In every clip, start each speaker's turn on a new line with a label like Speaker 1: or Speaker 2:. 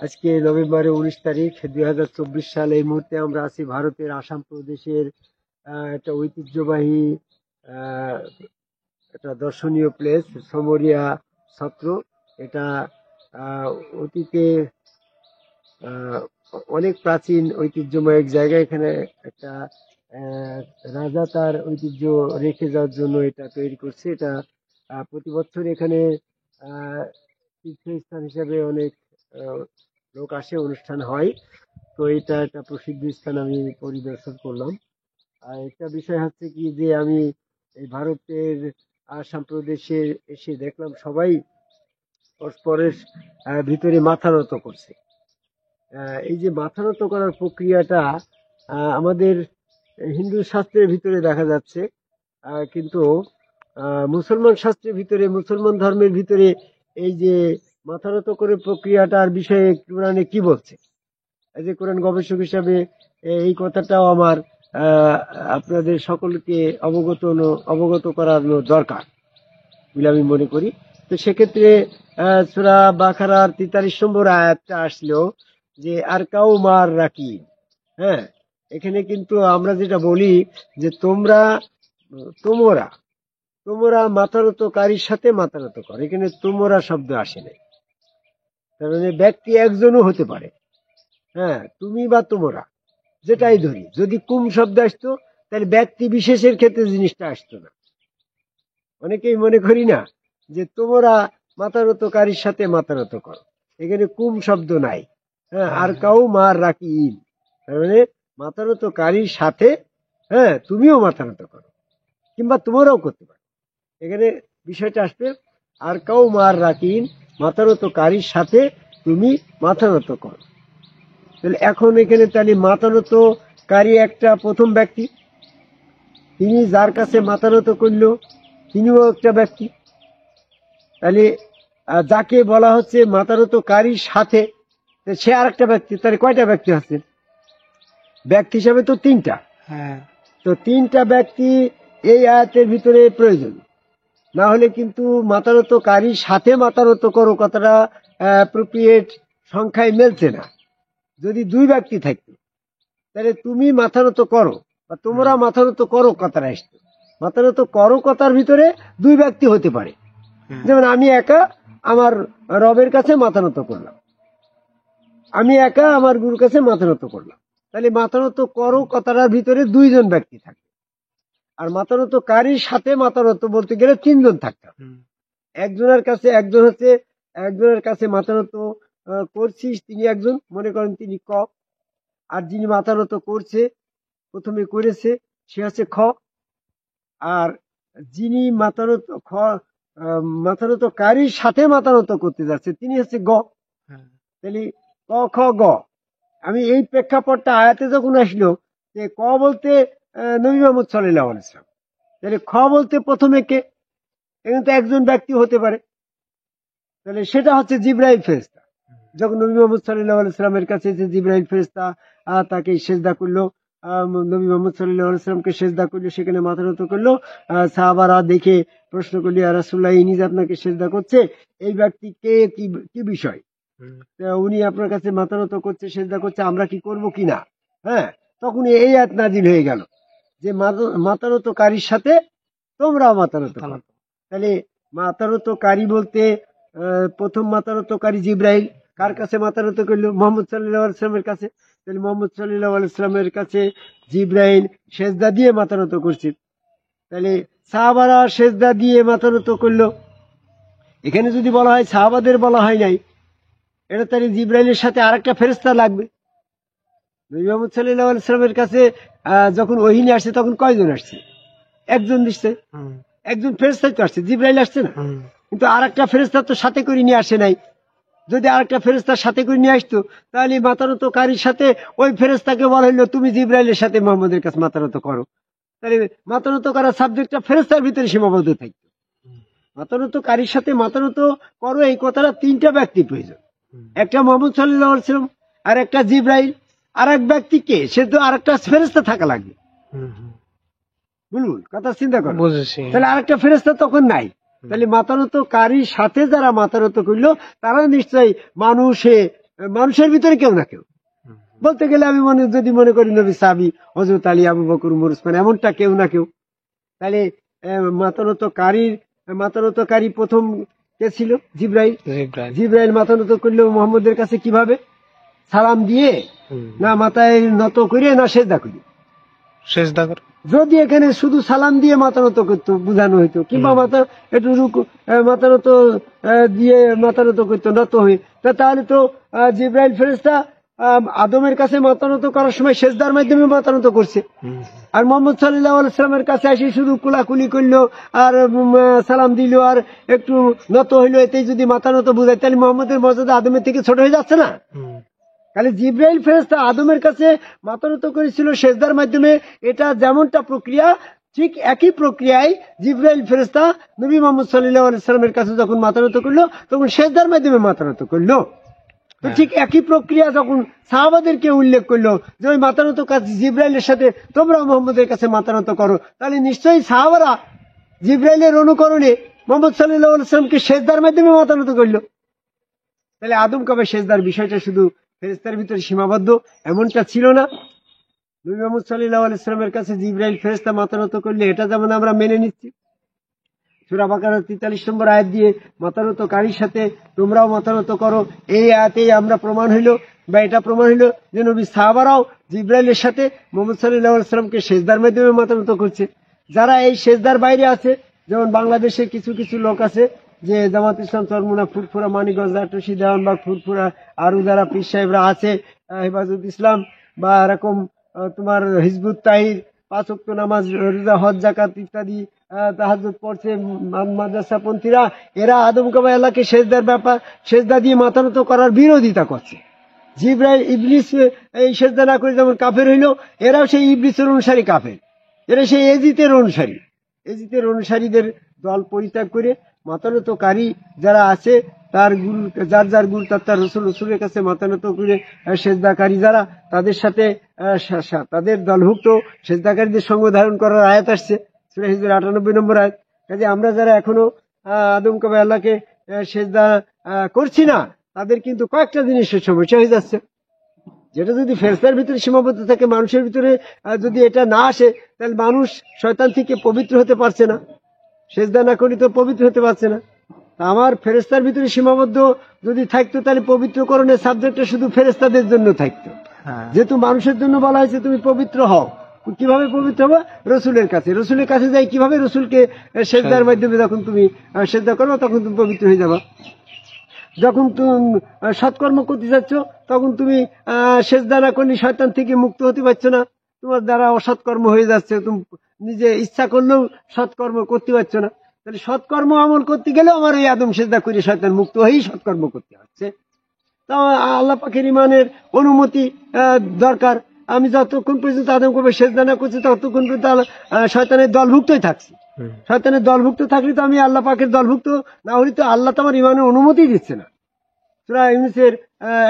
Speaker 1: আজকে নভেম্বরের 19 তারিখ 2024 সাল। এই মুহূর্তে আমরা আছি ভারতের আসাম প্রদেশের একটা ঐতিহ্যবাহী আহ, একটা দর্শনীয় প্লেস সমরিয়া সত্র। এটা আহ, অতীতে আহ, অনেক প্রাচীন ঐতিহ্যময় এক জায়গা। এখানে একটা আহ, রাজা তার ঐতিহ্য রেখে যাওয়ার জন্য এটা তৈরি করছে। এটা প্রতি বছর এখানে আহ, তীর্থস্থান হিসাবে অনেক আহ, লোক আসে, অনুষ্ঠান হয়। তো এটা একটা প্রসিদ্ধ স্থান, আমি পরিদর্শন করলাম। আর একটা বিষয় হচ্ছে কি যে আমি এই ভারতের আসাম প্রদেশে এসে দেখলাম সবাই পরস্পরের ভিতরে মাথা নত করছে। এই যে মাথা নত করার প্রক্রিয়াটা আমাদের হিন্দু শাস্ত্রের ভিতরে দেখা যাচ্ছে, কিন্তু মুসলমান শাস্ত্রের ভিতরে, মুসলমান ধর্মের ভিতরে এই যে মাথা নত করে প্রক্রিয়াটার বিষয়ে কোরআনে কি বলছে। এই যে কোরআন গবেষক হিসাবে এই কথাটাও আমার আপনাদের সকলকে অবগত করানো দরকার বলে আমি মনে করি। তো সেক্ষেত্রে সূরা বাকারার 43 নম্বর আয়াতটা আসলো যে আর কাউ মার রাখি। হ্যাঁ, এখানে কিন্তু আমরা যেটা বলি যে তোমরা তোমরা মাতারতকারীর সাথে মাতারত কর, এখানে তোমরা শব্দ আসে নাই। তার মানে ব্যক্তি একজনও হতে পারে। হ্যাঁ, তুমি বা তোমরা যেটাই ধরি, যদি কুম শব্দ আসতো তাহলে ব্যক্তি বিশেষের ক্ষেত্রে জিনিসটা আসতো না। অনেকেই মনে করি না যে তোমরা মাতারতকারীর সাথে মাতারত করো, এখানে কুম শব্দ নাই। হ্যাঁ, আর কাউ মার রাখি, তার মানে মাতারতকারীর সাথে হ্যাঁ তুমিও মাতারত করো, কিংবা তোমরাও করতে পারো। এখানে বিষয়টা আসবে আর কাউ মার রাখিন, মাতারতকারীর সাথে তুমি মাতারত করো। তাহলে এখন এখানে তাহলে মাতারতকারী একটা প্রথম ব্যক্তি, তিনি যার কাছে মাতারত করলো তিনিও একটা ব্যক্তি। তাহলে যাকে বলা হচ্ছে মাতারতকারীর সাথে, সে আর একটা ব্যক্তি। তাহলে কয়টা ব্যক্তি আছে? ব্যক্তি হিসাবে তো তিনটা। তো তিনটা ব্যক্তি এই আয়াতের ভিতরে প্রয়োজন। না হলে কিন্তু মাতারতকারীর সাথে মাতারত করো কথাটা অ্যাপ্রোপ্রিয়েট সংখ্যায় মেলছে না। যদি দুই ব্যক্তি থাকতো তাহলে তুমি মাথানত করো বা তোমরা মাথানত করো কথাটা আসতো। মাথানত করো কথার ভিতরে দুই ব্যক্তি হতে পারে। যেমন আমি একা আমার রবের কাছে মাথানত করলাম, আমি একা আমার গুরুর কাছে মাথানত করলাম। তাহলে মাথানত করো কথাটার ভিতরে দুইজন ব্যক্তি থাকে। আর মাতারতকারীর সাথে মাতারত বলতে গেলে তিনজন থাকতাম। একজনের কাছে মাতারত করছিস, তিনি একজন, মনে করেন তিনি ক। আর যিনি মাতারত করছে, প্রথমে করেছে, সে হচ্ছে খ। আর যিনি মাতারতকারীর সাথে মাতারত করতে যাচ্ছে তিনি হচ্ছে গ। তাহলে ক খ গ। আমি এই প্রেক্ষাপটটা আয়াতে যখন আসলো যে ক বলতে নবী মুহাম্মদ সাল্লাল্লাহু আলাইহি ওয়াসাল্লাম, তাহলে খ বলতে প্রথমে কে? এখানে তো একজন ব্যক্তি হতে পারে। তাহলে সেটা হচ্ছে জিবরাইল ফেরেশতা। যখন নবী মুহাম্মদ সাল্লাল্লাহু আলাইহি ওয়াসাল্লামের কাছে যে জিবরাইল ফেরেশতা তাকে সেজদা করলো, নবী মুহাম্মদ সাল্লাল্লাহু আলাইহি ওয়াসাল্লামকে সেজদা করলো, সেখানে মাথা নত করলো। সাহাবারা দেখে প্রশ্ন করলো, ইয়া রাসূলুল্লাহ, ইনি যে আপনাকে সেজদা করছে, এই ব্যক্তি কে, কি বিষয়? উনি আপনার কাছে মাথা নত করছে, সেজদা করছে, আমরা কি করব কিনা? হ্যাঁ, তখন এই আয়াত নাজিল হয়ে গেল যে মাতারতকারীর সাথে তোমরাও মাতারত করো। তাহলে মাতারতকারী বলতে প্রথম মাতারতকারী জিবরাইল কার কাছে মাতারত করলো? মুহাম্মদ সাল্লাল্লাহু আলাইহি ওয়াসাল্লামের কাছে। তাহলে মুহাম্মদ সাল্লাল্লাহু আলাইহি ওয়াসাল্লামের কাছে জিবরাইল সেজদা দিয়ে মাতারত করছে। তাহলে সাহাবারা সেজদা দিয়ে মাতারত করলো। এখানে যদি বলা হয় সাহাবাদের বলা হয় নাই, এটা তাহলে জিবরাইলের সাথে আরেকটা ফেরেশতা লাগবে। নবী মুহাম্মদ সাল্লাল্লাহু আলাইহি ওয়াসাল্লামের কাছে যখন ওহী নিয়ে আসছে তখন কয়জন আসছে? একজন দিচ্ছে, একজন ফেরেশতাই তো আসছে, জিবরাইল আসছে না। কিন্তু আরেকটা ফেরেশতা তো সাথে করে নিয়ে আসে নাই। যদি আরেকটা ফেরেশতার সাথে করে নিয়ে আসতো তাহলে মাতারতকারীর সাথে ওই ফেরেশতাকে বলা হইলো তুমি জিবরাইলের সাথে মুহাম্মদের কাছে মাতারত করো। তাহলে মাতারত করার সাবজেক্টটা ফেরেশতার ভিতরে সীমাবদ্ধ থাকতো। মাতারতকারীর সাথে মাতারত করো এই কথাটা তিনটা ব্যক্তি প্রয়োজন। একটা মুহাম্মদ সাল্লাল্লাহু আলাইহি ওয়াসাল্লাম, আর একটা জিবরাইল, আর এক ব্যক্তি কে? সে তো আরেকটা ফেরেশতা থাকা লাগবে। বুঝুন কথা, চিন্তা করো। তাহলে আরেকটা ফেরেশতা তখন নাই। তাহলে মাতারতকারীর সাথে যারা মাতারত করলো তারা নিশ্চয়ই মানুষে মানুষের ভিতরে কেউ না কেউ। বলতে গেলে আমি যদি মনে করি নবী সাহাবী হযরত আলী, আবু বকর, উমর, উসমান, এমনটা কেউ না কেউ। তাহলে মাতানতকারী প্রথম কে ছিল? জিবরাইল। জিবরাইল মাতানত করলো মোহাম্মদের কাছে কিভাবে? সালাম দিয়ে, না মাথায় নত করে, না সেজদা করে?
Speaker 2: সেজদা করে।
Speaker 1: যদি এখানে শুধু সালাম দিয়ে মাতানত করতো বোঝানো হইতো, কিংবা একটু মাতানত দিয়ে মাতানত করতো নত হয়ে, তাহলে তো জিবরাইল ফেরেশতা আদমের কাছে মাতানত করার সময় সেজদার মাধ্যমে মাতানত করছে। আর মোহাম্মদ সাল্লাল্লাহু আলাইহি ওয়াসাল্লামের কাছে এসে শুধু কুলাকুলি করলো আর সালাম দিল আর একটু নত হইলো, এতেই যদি মাতানত বোঝায়, তাহলে মোহাম্মদের মর্যাদা আদমের থেকে ছোট হয়ে যাচ্ছে না? তাহলে জিবরাইল ফেরেশতা আদমের কাছে মাতানত করেছিল সেজদার মাধ্যমে। এটা যেমনটা প্রক্রিয়া, ঠিক একই প্রক্রিয়ায় জিবরাইল ফেরেশতা নবী মুহাম্মদ সাল্লাল্লাহু আলাইহি ওয়াসাল্লামের কাছে যখন মাতানত করলো, তখন সেজদার মাধ্যমে মাতানত করলো। তো ঠিক একই প্রক্রিয়া যখন সাহাবাদেরকে উল্লেখ করলো যে ওই মাতানত কাজ জিবরাইলের সাথে তোমরা মোহাম্মদের কাছে মাতানত করো, তাহলে নিশ্চয়ই সাহাবারা জিবরাইলের অনুকরণে মুহাম্মদ সাল্লাল্লাহু আলাইহি ওয়াসাল্লামকে সেজদার মাধ্যমে মাতানত করলো। তাহলে আদম কাবে সেজদার বিষয়টা শুধু ফেরেশতার ভিতরে সীমাবদ্ধ এমনটা ছিল না। নবী মুহাম্মদ সাল্লাল্লাহু আলাইহি ওয়াসাল্লামের কাছে জিবরাইল ফেরেশতা মাতানত করলে এটা যেমন আমরা মেনে নিচ্ছি, সূরা বাকারার 43 নম্বর আয়াত দিয়ে মাতানতকারীর সাথে তোমরাও মাতানত করো, এই আয়াতেই আমরা প্রমাণ হইলো বা এটা প্রমাণ হইলো যে নবী সাহাবারাও জিবরাইলের সাথে মুহাম্মদ সাল্লাল্লাহু আলাইহি ওয়াসাল্লামকে সেজদার মাধ্যমে মাতানত করছে। যারা এই সেজদার বাইরে আছে, যেমন বাংলাদেশে কিছু কিছু লোক আছে যে জামাত ইসলাম, চরমুনা, ফুরফুরা, মানিকগঞ্জ, লাটুসি, দেওয়ানবাগ, ফুরফুরা, আরো যারা পীর সাহেবরা আছে, হেফাজত ইসলাম বা এরকম তোমার হিজবুত তাহির, 5 ওয়াক্ত নামাজ, রোজা, হজ, যাকাত ইত্যাদি তাহাজ্জুদ পড়ছে মাদ্রাসাপন্থীরা, এরা আদম কাবা আল্লাহকে সেজদা দিয়ে মাতানত করার বিরোধিতা করছে। জিবরাইল ইবলিস এই সেজদা না করে যেমন কাফের হইলো, এরাও সেই ইবলিসের অনুসারী কাফের, এরা সেই এজিতের অনুসারী। এজিতের অনুসারীদের দল পরিত্যাগ করে মাতানতকারী যারা আছে তার গুরু, যার গুরু তার রসুলের কাছে মাতানত করে সেজদাকারী যারা, তাদের সাথে তাদের দলভুক্ত সেজদাকারীদের সঙ্গ ধারণ করার আয়াত আসছে সূরা হিজর 98 নম্বর আয়াত। কাজে আমরা যারা এখনো আদম কাবা আল্লাহকে সেজদা করছি না, তাদের কিন্তু কয়েকটা জিনিসের সমস্যা হয়ে যাচ্ছে। যেটা যদি ফেরেশতার ভিতরে সীমাবদ্ধ থাকে, মানুষের ভিতরে যদি এটা না আসে, তাহলে মানুষ শয়তান থেকে পবিত্র হতে পারছে না, সেজদা না করি তো পবিত্র হতে পারছে না। আমার ফেরেশতার ভিতরে সীমাবদ্ধ যদি থাকতো, তাহলে পবিত্রকরণের সাবজেক্টটা শুধু ফেরেশতাদের জন্য থাকতো। যেহেতু মানুষের জন্য বলা হয়েছে তুমি পবিত্র হও, কিভাবে পবিত্র হবে? রসুলের কাছে যাই কিভাবে রসুলকে সেজদার মাধ্যমে যখন তুমি সেজদা করবে, তখন তুমি পবিত্র হয়ে যাবা। যখন তুমি সৎকর্ম করতে যাচ্ছ, তখন তুমি সেজদা না করলে শয়তান থেকে মুক্ত হতে পারছো না, তোমার দ্বারা অসৎকর্ম হয়ে যাচ্ছে, তুমি নিজে ইচ্ছা করলেও সৎকর্ম করতে পারছো না। তাহলে সৎকর্ম আমল করতে গেলেও আমার এই আদম সেজদা করে শয়তান মুক্ত হয়েই সৎকর্ম করতে হচ্ছে। তা আল্লাহ পাকের ইমানের অনুমতি দরকার। আমি যতক্ষণ পর্যন্ত আদম কবে সেজদা না করছি, ততক্ষণ পর্যন্ত শয়তানের দলভুক্তই থাকছি। শয়তানের দলভুক্ত থাকলে তো আমি আল্লাহ পাকের দলভুক্ত না হলে তো আল্লাহ তো আমার ইমানের অনুমতি দিচ্ছে না। সূরা ইউনূসের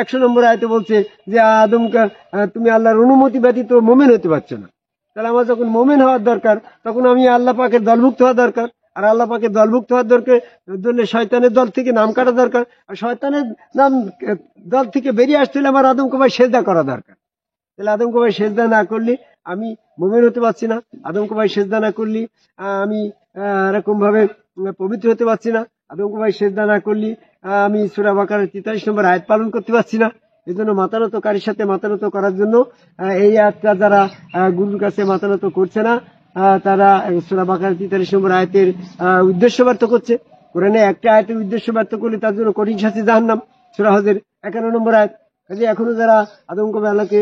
Speaker 1: 100 নম্বর আয়াতে বলছে যে আদমকে তুমি আল্লাহর অনুমতি ব্যতীত মুমিন হতে পারছো না। তাহলে আমার যখন মুমিন হওয়ার দরকার, তখন আমি আল্লাহ পাকের দলভুক্ত হওয়া দরকার। আর আল্লাহ পাকের দলভুক্ত হওয়ার দরকার জন্য শয়তানের দল থেকে নাম কাটা দরকার। আর শয়তানের নাম দল থেকে বেরিয়ে আসতে হলে আমার আদম কবাই সেজদা করা দরকার। তাহলে আদম কবাই সেজদা না করলে আমি মুমিন হতে পারছি না, আদম কবাই সেজদা না করলে আমি এরকম ভাবে পবিত্র হতে পারছি না, আদম কবাই সেজদা না করলে আমি সূরা বাকারার 43 নম্বর আয়াত পালন করতে পারছি না। এই জন্য মাতানতকারীর সাথে মাতানত করার জন্য এই আয়াতটা যারা গুরুর কাছে মাতানত করছে না, তারা সূরা বাকারার 43 নম্বর আয়াতের উদ্দেশ্য ব্যর্থ করছে। কোরআনে একটা আয়াতের উদ্দেশ্য ব্যর্থ করলে তার জন্য কঠিন শাস্তি জাহান্নাম, সূরা হজের 51 নম্বর আয়াত। কাজে এখনো যারা আদম কবে আল্লাহকে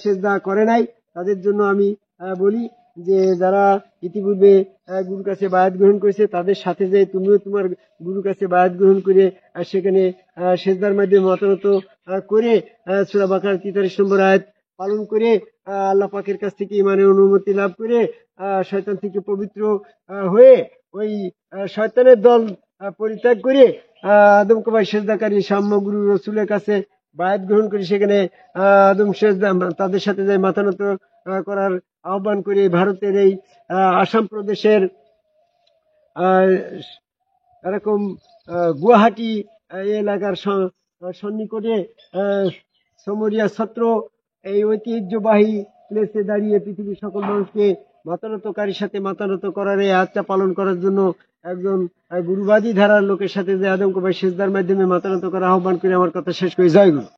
Speaker 1: সেজদা করে নাই, তাদের জন্য আমি বলি যে যারা ইতিপূর্বে গুরুর কাছে বায়াত গ্রহণ করেছে, তাদের সাথে যে তুমিও তোমার গুরুর কাছে বায়াত গ্রহণ করে সেখানে সেজদার মাধ্যমে মাতানত করে সূরা বাকারার 43 নম্বর আয়াত পালন করে আল্লাহ পাকের কাছ থেকে ইমানের অনুমতি লাভ করে শয়তান থেকে পবিত্র হয়ে ওই শয়তানের দল পরিত্যাগ করে আদম কবাই সেজদাকারী সাম্য গুরু রসুলের কাছে বায়াত গ্রহণ করে সেখানে আদম সেজদা তাদের সাথে যাই মাতানত করার আহ্বান করে ভারতের এই আসাম প্রদেশের এরকম গুয়াহাটি এলাকার সন্নিকটে সমরিয়া ছত্র এই ঐতিহ্যবাহী প্লেসে দাঁড়িয়ে পৃথিবীর সকল মানুষকে মাতানতকারীর সাথে মাতানত করার এই আচার পালন করার জন্য একজন গুরুবাদী ধারার লোকের সাথে যে আদমকে ভাই সেজদার মাধ্যমে মাতানত করা আহ্বান করে আমার কথা শেষ করে জয় গুরু।